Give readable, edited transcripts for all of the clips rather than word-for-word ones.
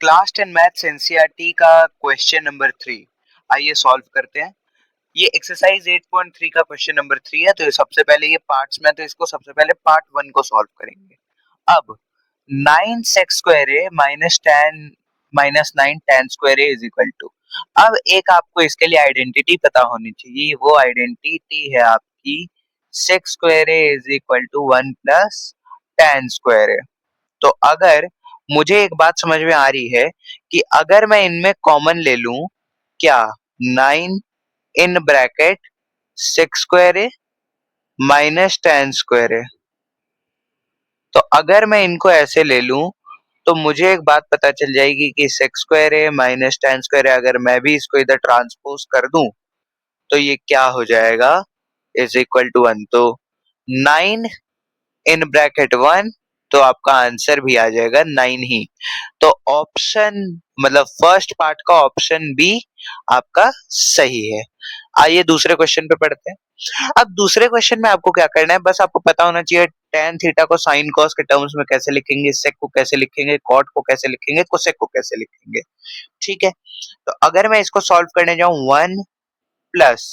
Class 10 maths NCERT का question number 3 आइए solve करते हैं। ये एक्सरसाइज 8.3 का क्वेश्चन नंबर 3 है। तो ये सबसे पहले ये पार्ट्स में, तो इसको सबसे पहले पार्ट 1 को सॉल्व करेंगे। अब 9 sec square A minus 9 tan square A is equal to. अब एक आपको इसके लिए आइडेंटिटी पता होनी चाहिए। वो आइडेंटिटी है आपकी sec square A is equal to 1 plus tan square A. तो अगर मुझे एक बात समझ में आ रही है कि अगर मैं इनमें कॉमन ले लूं, क्या 9 in bracket sec square A minus tan square A, तो अगर मैं इनको ऐसे ले लूं तो मुझे एक बात पता चल जाएगी कि सेक square A minus tan square ए, अगर मैं भी इसको इधर ट्रांसपोज कर दूं तो ये क्या हो जाएगा, इज इक्वल टू 1। तो 9 इन ब्रैकेट 1, तो आपका आंसर भी आ जाएगा 9 ही। तो ऑप्शन मतलब फर्स्ट पार्ट का ऑप्शन बी आपका सही है। आइए दूसरे क्वेश्चन पे पढ़ते हैं। अब दूसरे क्वेश्चन में आपको क्या करना है, बस आपको पता होना चाहिए tan थीटा को sin cos के टर्म्स में कैसे लिखेंगे, sec को कैसे लिखेंगे, cot को कैसे लिखेंगे, cosec को कैसे लिखेंगे। ठीक है, तो अगर मैं इसको सॉल्व करने जाऊं 1 प्लस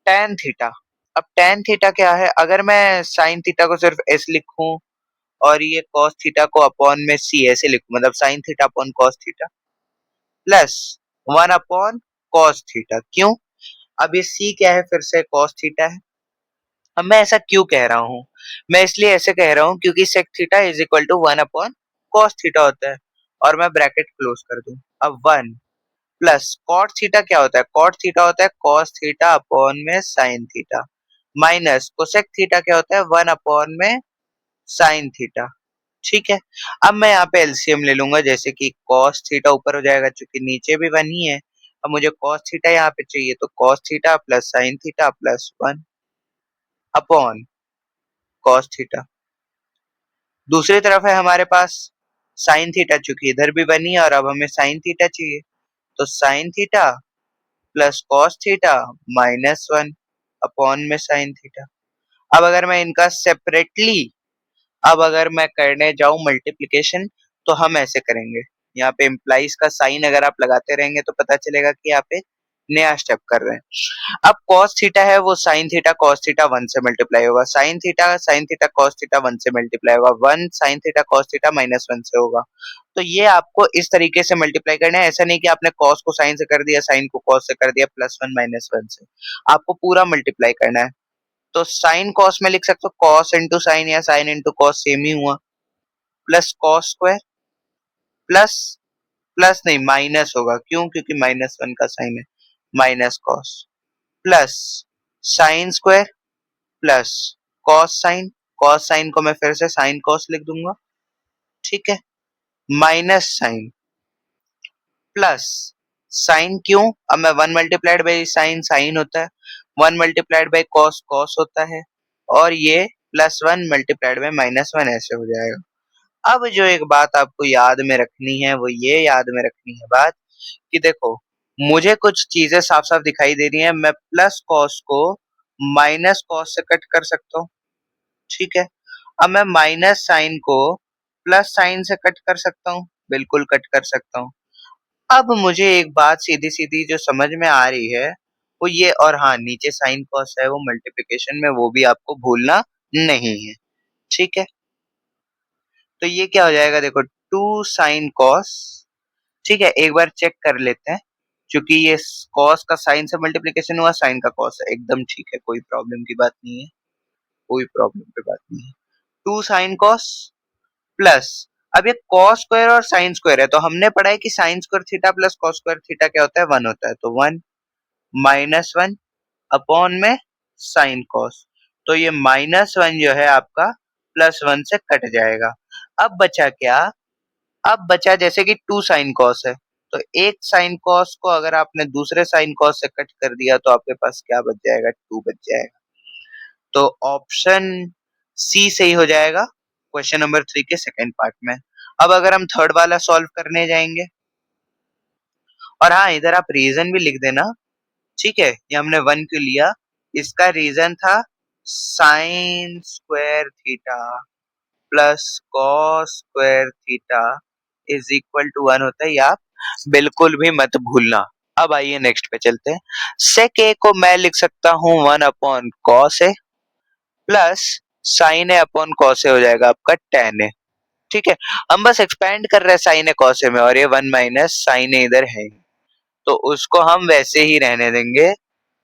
tan थीटा। अब tan थीटा क्या है, अगर मैं sin थीटा को सिर्फ s लिखूं और ये cos थीटा को अपॉन में c ऐसे लिखूं, मतलब sin theta upon cos theta plus 1 upon cos theta. क्यों? अब ये c क्या है, फिर से cos थीटा है। अब मैं ऐसा क्यों कह रहा हूँ, मैं इसलिए ऐसे कह रहा हूँ क्योंकि sec theta is equal to 1 upon cos theta होता है, और मैं ब्रैकेट क्लोज कर दूं। अब 1 प्लस cot थीटा क्या होता है, cot थीटा होता है cos थीटा अपॉन में sin theta, minus cosec theta क्या होता है 1 अपॉन में sin थीटा। ठीक है, अब मैं यहाँ पे एलसीएम ले लूंगा, जैसे कि cos थीटा ऊपर हो जाएगा क्योंकि नीचे भी 1 ही है। अब मुझे cos थीटा यहाँ पे चाहिए, तो cos theta plus sin theta plus 1 upon cos theta. दूसरी तरफ है हमारे पास sin थीटा, चूंकि इधर भी 1 ही है और अब हमें sin थीटा चाहिए, तो sin theta plus cos theta minus 1 upon में sin थीटा। अब अगर मैं इनका सेपरेटली, अब अगर मैं करने जाऊं मल्टीप्लिकेशन, तो हम ऐसे करेंगे। यहाँ पे इम्प्लाइज का साइन अगर आप लगाते रहेंगे तो पता चलेगा कि आप एक नया स्टेप कर रहे हैं। अब cos थीटा है वो sin थीटा cos थीटा 1 से मल्टीप्लाई होगा, sin थीटा cos थीटा 1 से मल्टीप्लाई होगा, 1 sin theta cos theta minus 1 से होगा। तो ये आपको इस तरीके से मल्टीप्लाई करना है। ऐसा नहीं कि आपने cos को sin से कर दिया, sin को cos से कर दिया, प्लस 1 माइनस 1 से। आपको पूरा मल्टीप्लाई करना है। तो sin cos में लिख सकते हो cos इंटू साइन या sin इंटू cos सेम ही हुआ, plus cos square plus, plus नहीं माइनस होगा, क्यों? क्योंकि माइनस 1 का साइन है, minus cos plus sin square plus cos sine को मैं फिर से sin cos लिख दूंगा। ठीक है, माइनस साइन प्लस साइन, क्यों? अब मैं 1 मल्टीप्लाइड बाई साइन साइन होता है, 1 मल्टीप्लाइड बाई cos cos होता है, और ये प्लस 1 मल्टीप्लाइड बाई माइनस 1 ऐसे हो जाएगा। अब जो एक बात आपको याद में रखनी है वो ये याद में रखनी है बात कि देखो, मुझे कुछ चीजें साफ साफ दिखाई दे रही हैं। मैं प्लस cos को माइनस cos से कट कर सकता हूँ। ठीक है, अब मैं माइनस साइन को प्लस साइन से कट कर सकता हूँ, बिल्कुल कट कर सकता हूँ। अब मुझे एक बात सीधी सीधी जो समझ में आ रही है वो ये, और हाँ नीचे साइन कॉस है वो मल्टीप्लिकेशन में, वो भी आपको भूलना नहीं है। ठीक है, तो ये क्या हो जाएगा, देखो 2 साइन कॉस। ठीक है, एक बार चेक कर लेते हैं, क्योंकि ये कॉस का साइन से मल्टीप्लिकेशन हुआ, साइन का कॉस है, एकदम ठीक है, कोई प्रॉब्लम की बात नहीं है, कोई प्रॉब्लम की बात नहीं है। 2 साइन कॉस प्लस, अब ये cos स्क्वायर और sin स्क्वायर है, तो हमने पढ़ा है कि sin square theta plus cos square theta क्या होता है, 1 होता है, तो 1 माइनस 1 अपॉन में sin cos। तो ये माइनस 1 जो है आपका प्लस 1 से कट जाएगा। अब बचा क्या, अब बचा जैसे कि 2 sin cos है, तो एक sin cos को अगर आपने दूसरे sin cos से कट कर दिया तो आपके पास क्या बच जाएगा, 2 बच जाएगा। तो ऑप्शन सी सही हो जाएगा क्वेश्चन नंबर 3 के सेकंड पार्ट में। अब अगर हम थर्ड वाला सॉल्व करने जाएंगे, और हाँ इधर आप रीजन भी लिख देना। ठीक है, ये हमने 1 क्यों लिया, इसका रीजन था sine square theta plus cos square theta is equal to 1 होता है, ये आप बिल्कुल भी मत भूलना। अब आइए नेक्स्ट पे चलते हैं। सेक ए को मैं लिख सकता हूँ 1 upon cos A plus sign A upon cos A हो जाएगा आपका tan ए। ठीक है, हम बस एक्सपेंड कर रहे हैं साइन ए कॉस ए में, और ये 1 माइनस साइन ए इधर है, तो उसको हम वैसे ही रहने देंगे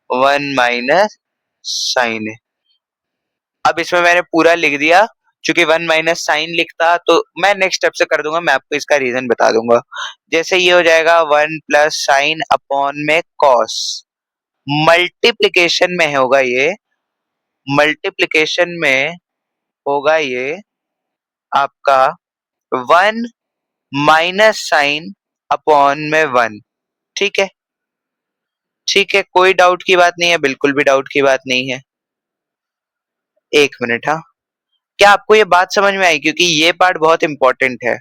1 माइनस साइन ए। अब इसमें मैंने पूरा लिख दिया, क्योंकि 1 माइनस साइन लिखता तो मैं नेक्स्ट स्टेप से कर दूंगा, मैं आपको इसका रीजन बता दूंगा। जैसे ये हो जाएगा 1 प्लस साइन अपॉन में कॉस, मल्टीप्लीकेशन में होगा ये, मल्टीप्लीकेशन में होगा ये आपका 1 माइनस साइन अपॉन में 1। ठीक है, ठीक है, कोई डाउट की बात नहीं है, बिल्कुल भी डाउट की बात नहीं है। एक मिनट, हाँ, क्या आपको ये बात समझ में आई? क्योंकि ये पार्ट बहुत इंपॉर्टेंट है।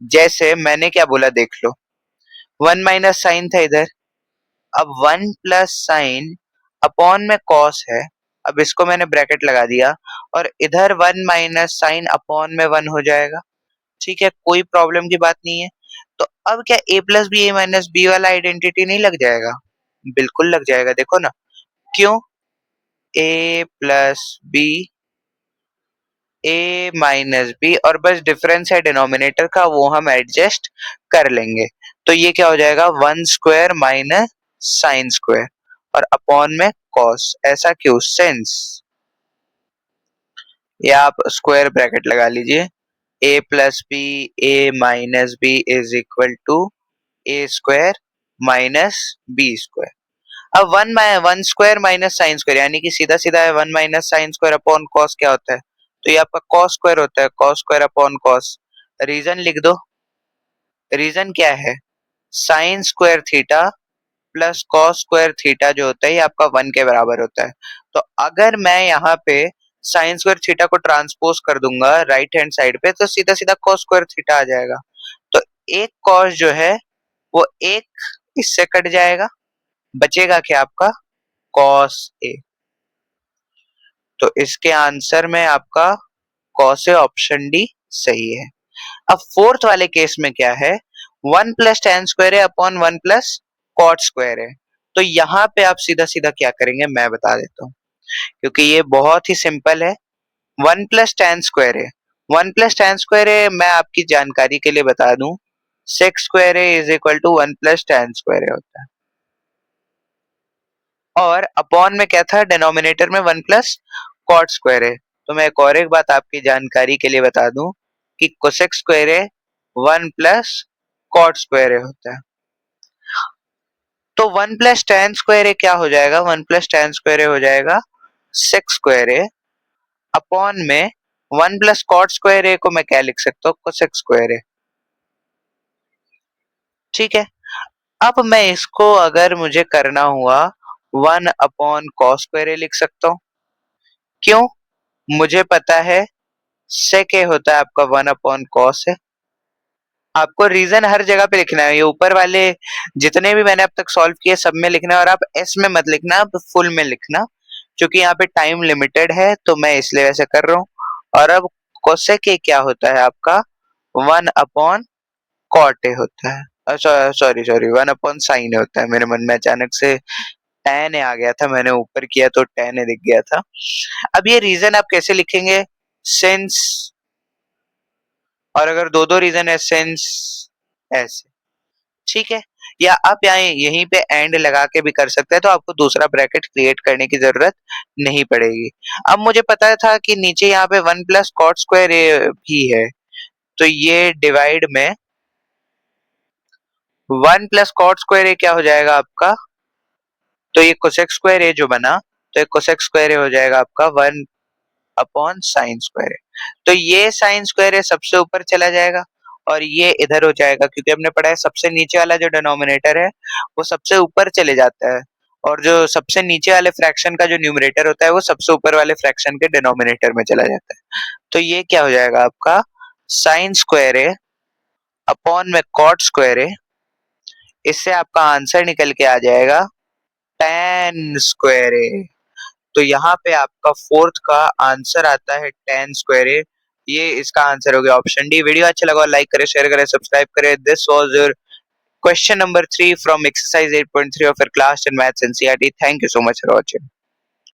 जैसे मैंने क्या बोला देख लो, 1 माइनस साइन था इधर, अब 1 प्लस साइन अपॉन में कॉस है, अब इसको मैंने ब्रैकेट लगा दिया, और इधर 1 माइनस साइन अपॉन में 1 हो जाएगा। ठीक है, कोई प्रॉब्लम की बात नहीं है। तो अब क्या a plus B A minus B वाला आइडेंटिटी नहीं लग जाएगा? बिल्कुल लग जाएगा, देखो ना। क्यों? a plus B A minus B, और बस डिफरेंस है डिनोमिनेटर का, वो हम एडजस्ट कर लेंगे। तो ये क्या हो जाएगा 1 स्क्वायर माइनस साइन स्क्वायर, और अपॉन में कॉस। ऐसा क्यों? सिंस, या आप स्क्वायर ब्रैकेट लगा लीजिए, a plus B A minus B is equal to A square minus B square. अब 1 स्क्वायर माइनस साइन स्क्वायर, यानी कि सीधा सीधा है 1 minus sine square upon cos क्या होता है, तो ये आपका कॉस स्क्वायर होता है, cos square upon cos. Reason लिख दो, रीजन क्या है, sine square theta plus cos square theta जो होता है ये आपका 1 के बराबर होता है। तो अगर मैं यहाँ पे साइन स्क्वायर थीटा को ट्रांसपोज कर दूंगा राइट हैंड साइड पे, तो सीधा सीधा कॉस स्क्वायर थीटा आ जाएगा। तो एक कॉस जो है वो एक इससे कट जाएगा, बचेगा क्या आपका कॉस ए। तो इसके आंसर में आपका कॉस ए ऑप्शन डी सही है। अब फोर्थ वाले केस में क्या है, 1 प्लस टेन स्क्वायर है अपॉन 1 प्लस कॉट स्क्वायर है। तो यहाँ पे आप सीधा सीधा क्या करेंगे मैं बता देता हूँ, क्योंकि ये बहुत ही सिंपल है। 1 प्लस टेन स्क्वायर है, 1 प्लस टेन स्क्वायर है, मैं आपकी जानकारी के लिए बता दूं, सेक्स स्क्वायर है is equal to 1 plus tan square है होता है। और अपॉन में क्या था, डिनोमिनेटर में 1 प्लस कॉट स्क्वायर है। तो मैं एक और एक बात आपकी जानकारी के लिए बता दूं कि कोसेक स्क्वायर है 1 प्लस कॉट स्क्वायर है होता है। तो 1 प्लस टेन स्क्वायर है क्या हो जाएगा, 1 प्लस टेन स्क्वायर हो जाएगा सेक्स स्क्वायर है अपॉन में 1 प्लस कॉट स्क्वायर है को मैं क्या लिख सकता हूँ, कोसेक स्क्वायर है। ठीक है, अब मैं इसको अगर मुझे करना हुआ 1 अपॉन कॉस स्क्वायर लिख सकता हूँ। क्यों? मुझे पता है सेक ए होता है आपका 1 अपॉन कॉस है। आपको रीजन हर जगह पे लिखना है, ये ऊपर वाले जितने भी मैंने अब तक सॉल्व किए सब में लिखना है, और आप एस में मत लिखना, आप फुल में लिखना, क्योंकि यहाँ पे टाइम लिमिटेड है तो मैं इसलिए वैसे कर रहा हूँ। और अब कोसेक ए क्या होता है आपका 1 अपॉन कॉट ए होता है, सॉरी सॉरी 1 अपॉन साइन ए होता है। मेरे मन में अचानक से tan ए आ गया था, मैंने ऊपर किया तो tan ए दिख गया था। अब ये रीजन आप कैसे लिखेंगे, सिंस, और अगर दो दो रीजन है सिंस ऐसे। ठीक है, या आप यहाँ यहीं पे एंड लगा के भी कर सकते हैं, तो आपको दूसरा ब्रैकेट क्रिएट करने की जरूरत नहीं पड़ेगी। अब मुझे पता था कि नीचे यहाँ पे 1 प्लस कॉट स्क्वायर भी है, तो ये डिवाइड में 1 प्लस कॉट स्क्वायर क्या हो जाएगा आपका, तो ये कोसेक स्क्वायर ए जो बना, तो ये कोसेक स्क्वायर हो जाएगा आपका 1 अपॉन साइन स्क्वायर। तो ये साइन स्क्वायर सबसे ऊपर चला जाएगा, और ये इधर हो जाएगा, क्योंकि हमने पढ़ा है सबसे नीचे वाला जो डिनोमिनेटर है वो सबसे ऊपर चले जाता है, और जो सबसे नीचे वाले फ्रैक्शन का जो न्यूमरेटर होता है वो सबसे ऊपर वाले फ्रैक्शन के डिनोमिनेटर में चला जाता है। तो ये क्या हो जाएगा आपका साइन स्क्वायर है अपॉन में कॉट स्क्वायर है। इससे आपका आंसर निकल के आ जाएगा tan स्क्वायर है। तो यहाँ पे आपका फोर्थ का आंसर आता है tan स्क्वायर ए। ये इसका आंसर हो गया ऑप्शन डी। वीडियो अच्छा लगा लाइक करें, शेयर करें, सब्सक्राइब करें। This was your question number 3 from exercise 8.3 of your class in maths NCERT. Thank you so much for watching.